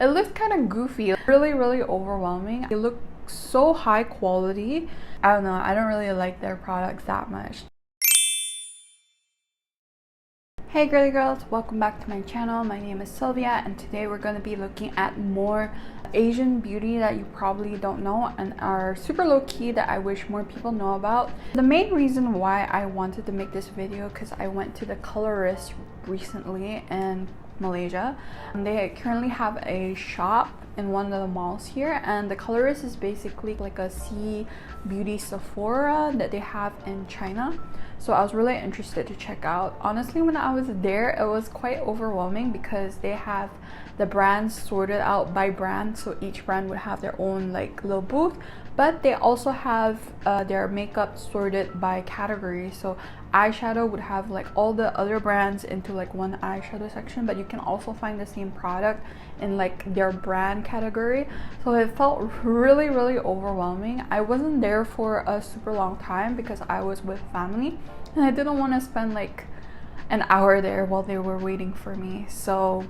It looked kind of goofy, really overwhelming. It looked so high quality. I don't know, I don't really like their products that much. Hey girly girls, welcome back to my channel. My name is Sylvia and today we're going to be looking at more Asian beauty that you probably don't know and are super low-key that I wish more people know about. The main reason why I wanted to make this video because I went to the Colourist recently in Malaysia. They currently have a shop in one of the malls here, and the Colourist is basically like a beauty Sephora that they have in China. So I was really interested to check out. Honestly, when I was there, it was quite overwhelming because they have the brands sorted out by brand, so each brand would have their own like little booth, but they also have their makeup sorted by category. So eyeshadow would have like all the other brands into like one eyeshadow section, but you can also find the same product in like their brand category. So it felt really overwhelming. I wasn't there for a super long time because I was with family and I didn't want to spend like an hour there while they were waiting for me. So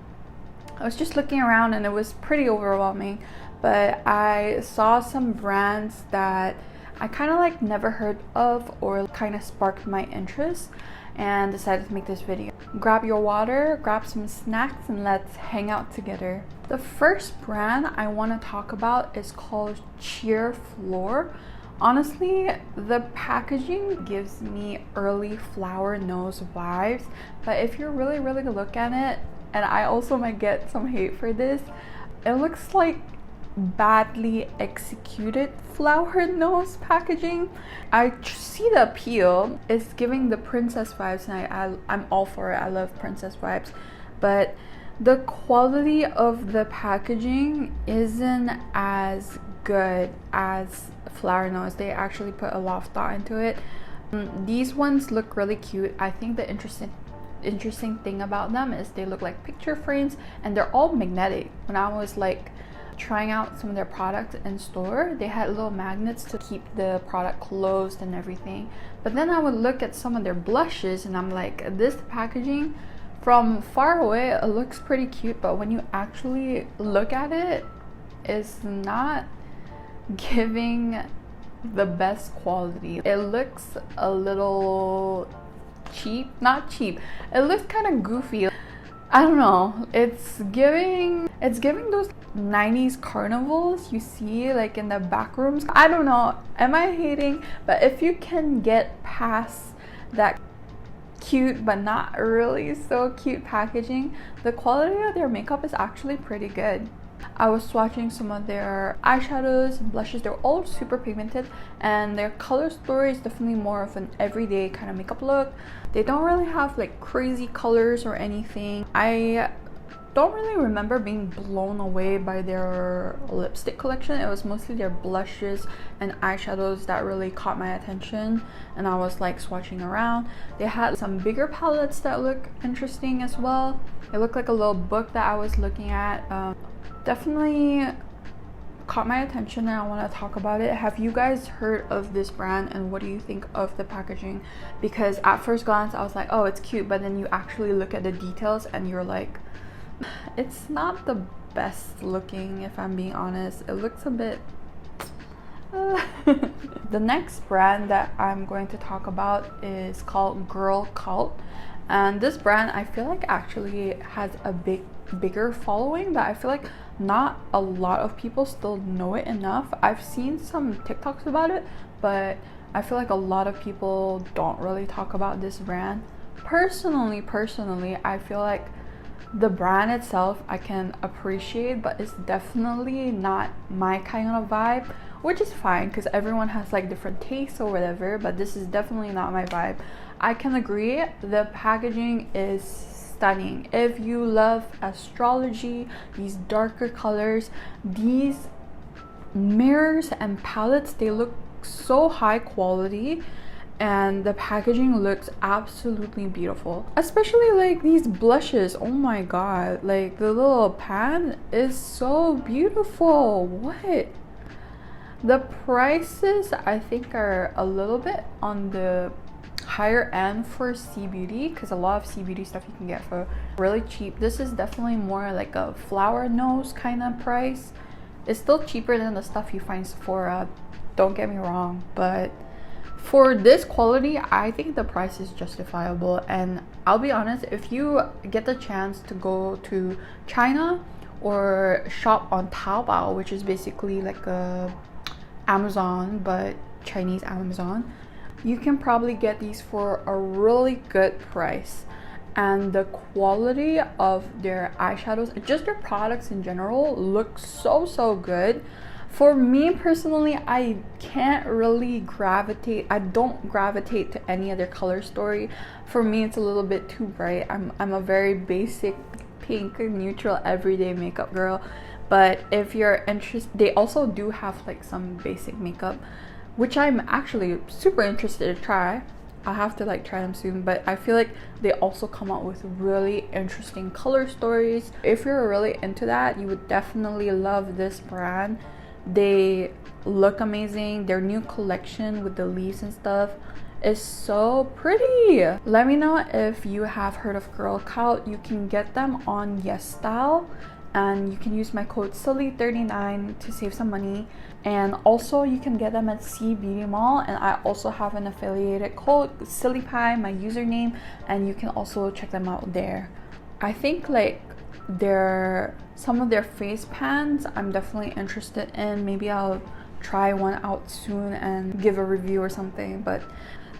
I was just looking around and it was pretty overwhelming, but I saw some brands that I kind of like never heard of or kind of sparked my interest and decided to make this video. Grab your water, grab some snacks, and let's hang out together. The first brand I want to talk about is called Cheerflor. Honestly, the packaging gives me early FlowerKnow vibes, but if you really look at it, and I also might get some hate for this, it looks like badly executed FlowerKnow packaging. I see the appeal. It's giving the princess vibes and I'm all for it. I love princess vibes, but the quality of the packaging isn't as good as FlowerKnow. They actually put a lot of thought into it. These ones look really cute. I think the interesting thing about them is they look like picture frames and they're all magnetic. When I was like trying out some of their products in store, they had little magnets to keep the product closed and everything. But then I would look at some of their blushes and I'm like, this packaging from far away it looks pretty cute, but when you actually look at it, it's not giving the best quality. It looks a little cheap. Not cheap, it looks kind of goofy. I don't know, it's giving those 90s carnivals you see like in the back rooms. I don't know, am I hating? But if you can get past that cute but not really so cute packaging, the quality of their makeup is actually pretty good. I was swatching some of their eyeshadows and blushes. They're all super pigmented and their color story is definitely more of an everyday kind of makeup look. They don't really have like crazy colors or anything. I don't really remember being blown away by their lipstick collection. It was mostly their blushes and eyeshadows that really caught my attention and I was like swatching around. They had some bigger palettes that look interesting as well. It looked like a little book that I was looking at. Definitely caught my attention and I want to talk about it. Have you guys heard of this brand and what do you think of the packaging? Because at first glance I was like, oh, it's cute, but then you actually look at the details and you're like, it's not the best looking, if I'm being honest. It looks a bit The next brand that I'm going to talk about is called Girlcult, and this brand I feel like actually has a bigger following, but I feel like not a lot of people still know it enough. I've seen some TikToks about it, but I feel like a lot of people don't really talk about this brand. Personally, I feel like the brand itself I can appreciate, but it's definitely not my kind of vibe, which is fine because everyone has like different tastes or whatever, but this is definitely not my vibe. I can agree, the packaging is stunning. If you love astrology, these darker colors, these mirrors and palettes, they look so high quality and the packaging looks absolutely beautiful. Especially like these blushes, oh my god, like the little pan is so beautiful. What? The prices I think are a little bit on the higher end for C Beauty, because a lot of C Beauty stuff you can get for really cheap. This is definitely more like a FlowerKnow kind of price. It's still cheaper than the stuff you find in Sephora, don't get me wrong, but for this quality I think the price is justifiable. And I'll be honest, if you get the chance to go to China or shop on Taobao, which is basically like a Amazon but Chinese Amazon, you can probably get these for a really good price. And the quality of their eyeshadows, just their products in general, look so good. For me personally, I can't really gravitate, I don't gravitate to any other color story. For me, it's a little bit too bright. I'm a very basic pink neutral everyday makeup girl. But if you're interested, they also do have like some basic makeup, which I'm actually super interested to try. I'll have to like try them soon, but I feel like they also come out with really interesting color stories. If you're really into that, you would definitely love this brand. They look amazing. Their new collection with the leaves and stuff is so pretty. Let me know if you have heard of Girlcult. You can get them on YesStyle, and you can use my code SYLLIE39 to save some money. And also you can get them at cbeautymall, and I also have an affiliated code, SYLLIEPIE, my username, and you can also check them out there. I think like some of their face pans I'm definitely interested in. Maybe I'll try one out soon and give a review or something. But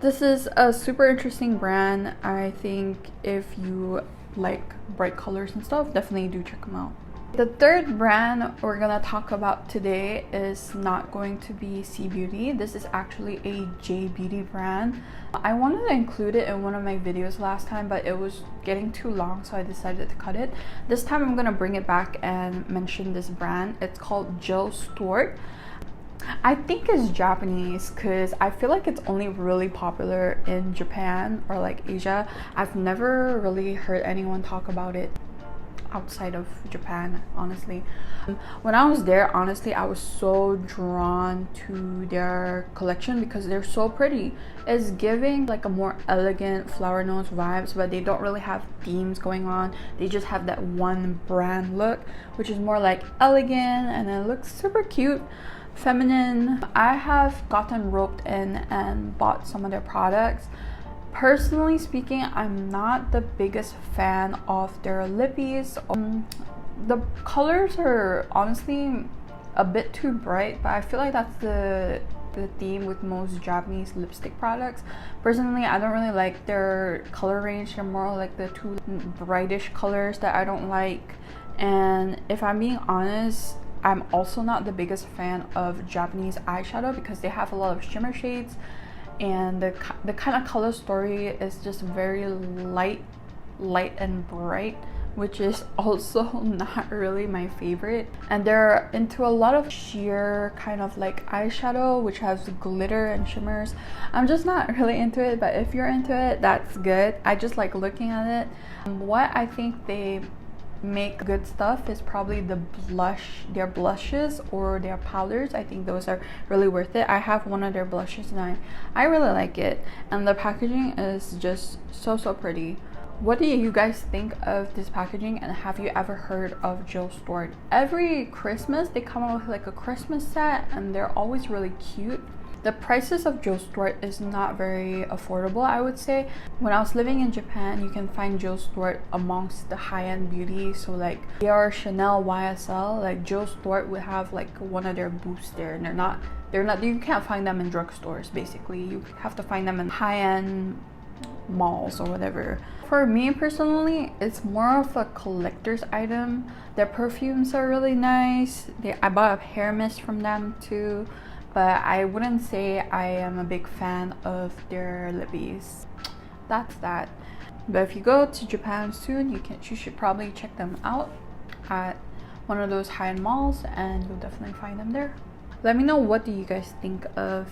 this is a super interesting brand. I think if you like bright colors and stuff, definitely do check them out. The third brand we're gonna talk about today is not going to be C Beauty. This is actually a J Beauty brand. I wanted to include it in one of my videos last time, but it was getting too long, so I decided to cut it. This time I'm gonna bring it back and mention this brand. It's called Stewart. I think it's Japanese because I feel like it's only really popular in Japan or like Asia. I've never really heard anyone talk about it outside of Japan, honestly. When I was there, honestly, I was so drawn to their collection because they're so pretty. It's giving like a more elegant FlowerKnow vibes, but they don't really have themes going on. They just have that one brand look, which is more like elegant, and it looks super cute, feminine. I have gotten roped in and bought some of their products. Personally speaking, I'm not the biggest fan of their lippies. The colors are honestly a bit too bright, but I feel like that's the theme with most Japanese lipstick products. Personally, I don't really like their color range. They're more like the too brightish colors that I don't like. And if I'm being honest, I'm also not the biggest fan of Japanese eyeshadow because they have a lot of shimmer shades, and the kind of color story is just very light and bright, which is also not really my favorite. And they're into a lot of sheer kind of like eyeshadow, which has glitter and shimmers. I'm just not really into it, but if you're into it, that's good. I just like looking at it. What I think they make good stuff is probably their blushes or their powders. I think those are really worth it. I have one of their blushes and I really like it, and the packaging is just so pretty. What do you guys think of this packaging, and have you ever heard of Stewart? Every Christmas they come out with like a Christmas set, and they're always really cute. The prices of Stewart is not very affordable, I would say. When I was living in Japan, you can find Stewart amongst the high-end beauty. So like Dior, Chanel, YSL, like Stewart would have like one of their booths there, and they're not, you can't find them in drugstores basically. You have to find them in high-end malls or whatever. For me personally, it's more of a collector's item. Their perfumes are really nice. I bought a hair mist from them too. But I wouldn't say I am a big fan of their lippies. That's that. But if you go to Japan soon, you should probably check them out at one of those high-end malls, and you'll definitely find them there. Let me know, what do you guys think of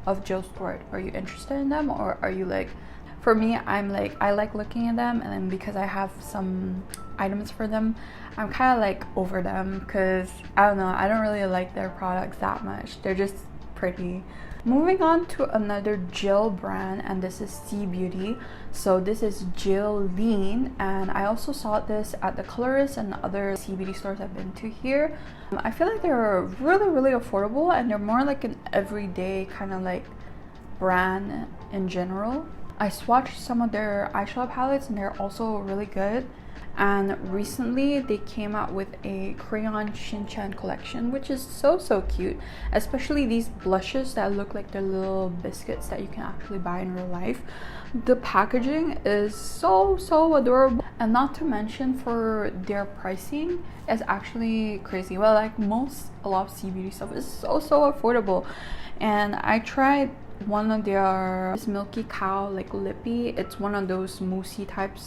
Stewart? Are you interested in them, or are you like, for me, I'm like, I like looking at them, and then because I have some items for them, I'm kind of like over them because I don't know, I don't really like their products that much. They're just pretty. Moving on to another Jill brand, and this is C Beauty. So this is Jolene, and I also saw this at the Colourist and other C Beauty stores I've been to here. I feel like they're really affordable, and they're more like an everyday kind of like brand in general. I swatched some of their eyeshadow palettes and they're also really good. And recently they came out with a crayon Shinchan collection, which is so cute, especially these blushes that look like they're little biscuits that you can actually buy in real life. The packaging is so adorable, and not to mention for their pricing is actually crazy. Well, like a lot of C Beauty stuff is so affordable. And I tried one of their milky cow like lippy. It's one of those moussey type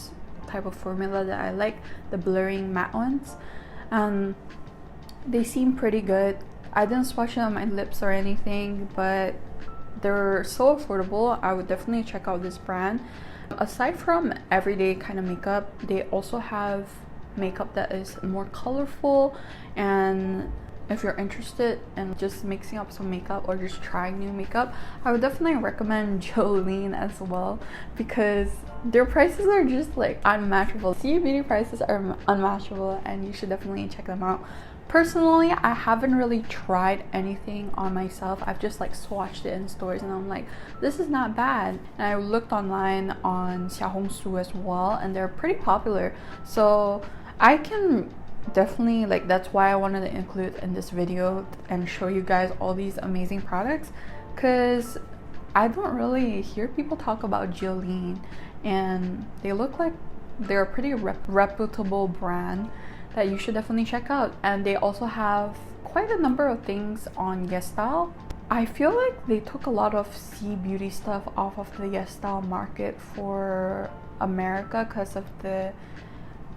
of formula that I like, the blurring matte ones. They seem pretty good. I didn't swatch it on my lips or anything, but they're so affordable. I would definitely check out this brand. Aside from everyday kind of makeup, they also have makeup that is more colorful, and if you're interested in just mixing up some makeup or just trying new makeup, I would definitely recommend Jolene as well, because their prices are just like unmatchable. C Beauty prices are unmatchable, and you should definitely check them out. Personally, I haven't really tried anything on myself. I've just like swatched it in stores and I'm like, this is not bad. And I looked online on Xia Hong Su as well, and they're pretty popular. So I can definitely, like, that's why I wanted to include in this video and show you guys all these amazing products, because I don't really hear people talk about Jolene, and they look like they're a pretty reputable brand that you should definitely check out. And they also have quite a number of things on YesStyle. I feel like they took a lot of C Beauty stuff off of the YesStyle market for America because of the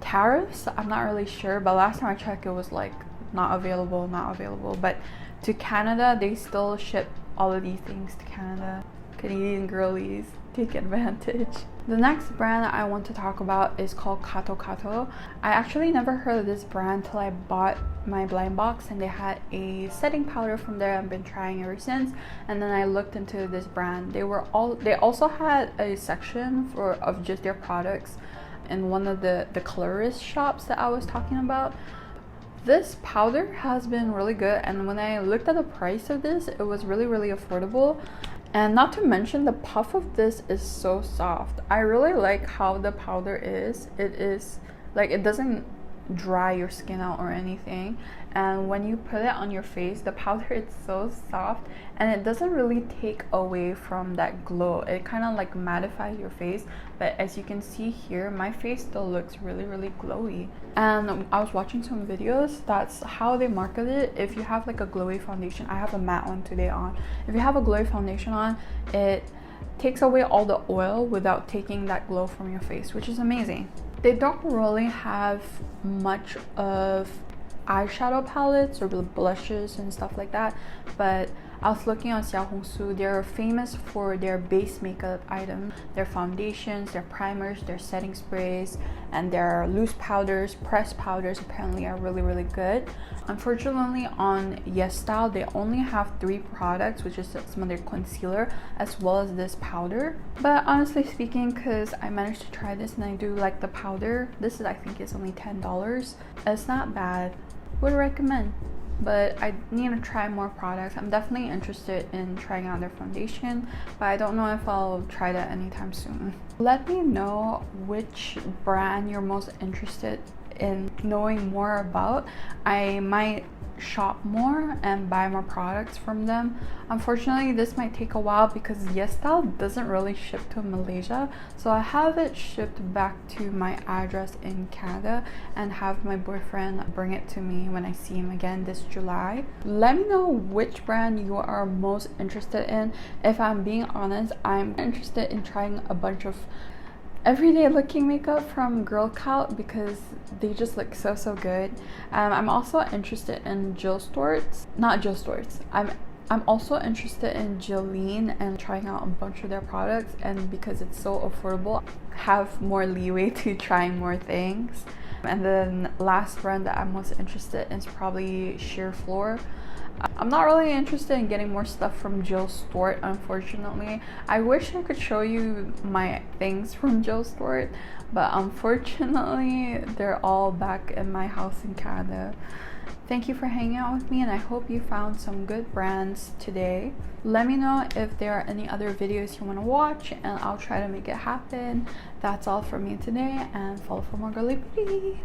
tariffs. I'm not really sure, but last time I checked it was like not available. But to Canada, they still ship all of these things to Canada. Canadian girlies, take advantage. The next brand I want to talk about is called Kato Kato. I actually never heard of this brand till I bought my blind box, and they had a setting powder from there. I've been trying ever since, and then I looked into this brand. They also had a section of just their products in one of the Colourist shops that I was talking about. This powder has been really good, and when I looked at the price of this, it was really affordable. And not to mention, the puff of this is so soft. I really like how the powder is. It is like, it doesn't dry your skin out or anything, and when you put it on your face, the powder is so soft and it doesn't really take away from that glow. It kind of like mattifies your face, but as you can see here, my face still looks really glowy. And I was watching some videos, that's how they market it. If you have like a glowy foundation, I have a matte one today on, if you have a glowy foundation on, it takes away all the oil without taking that glow from your face, which is amazing. They don't really have much of eyeshadow palettes or blushes and stuff like that, but I was looking on Xia Hong Su. They're famous for their base makeup items, their foundations, their primers, their setting sprays, and their loose powders. Pressed powders apparently are really good. Unfortunately, on YesStyle, they only have 3 products, which is some of their concealer as well as this powder. But honestly speaking, because I managed to try this and I do like the powder, this is, I think, is only $10. It's not bad. Would recommend. But I need to try more products. I'm definitely interested in trying out their foundation, but I don't know if I'll try that anytime soon. Let me know which brand you're most interested in knowing more about. I might shop more and buy more products from them. Unfortunately, this might take a while because YesStyle doesn't really ship to Malaysia, so I have it shipped back to my address in Canada and have my boyfriend bring it to me when I see him again this July. Let me know which brand you are most interested in. If I'm being honest, I'm interested in trying a bunch of everyday looking makeup from Girlcult because they just look so good. I'm also interested in I'm also interested in Jolene and trying out a bunch of their products, and because it's so affordable, have more leeway to trying more things. And then last brand that I'm most interested in is probably Cheerflor. I'm not really interested in getting more stuff from Stewart, unfortunately. I wish I could show you my things from Stewart, but unfortunately they're all back in my house in Canada. Thank you for hanging out with me, and I hope you found some good brands today. Let me know if there are any other videos you want to watch, and I'll try to make it happen. That's all for me today, and follow for more girly beauty.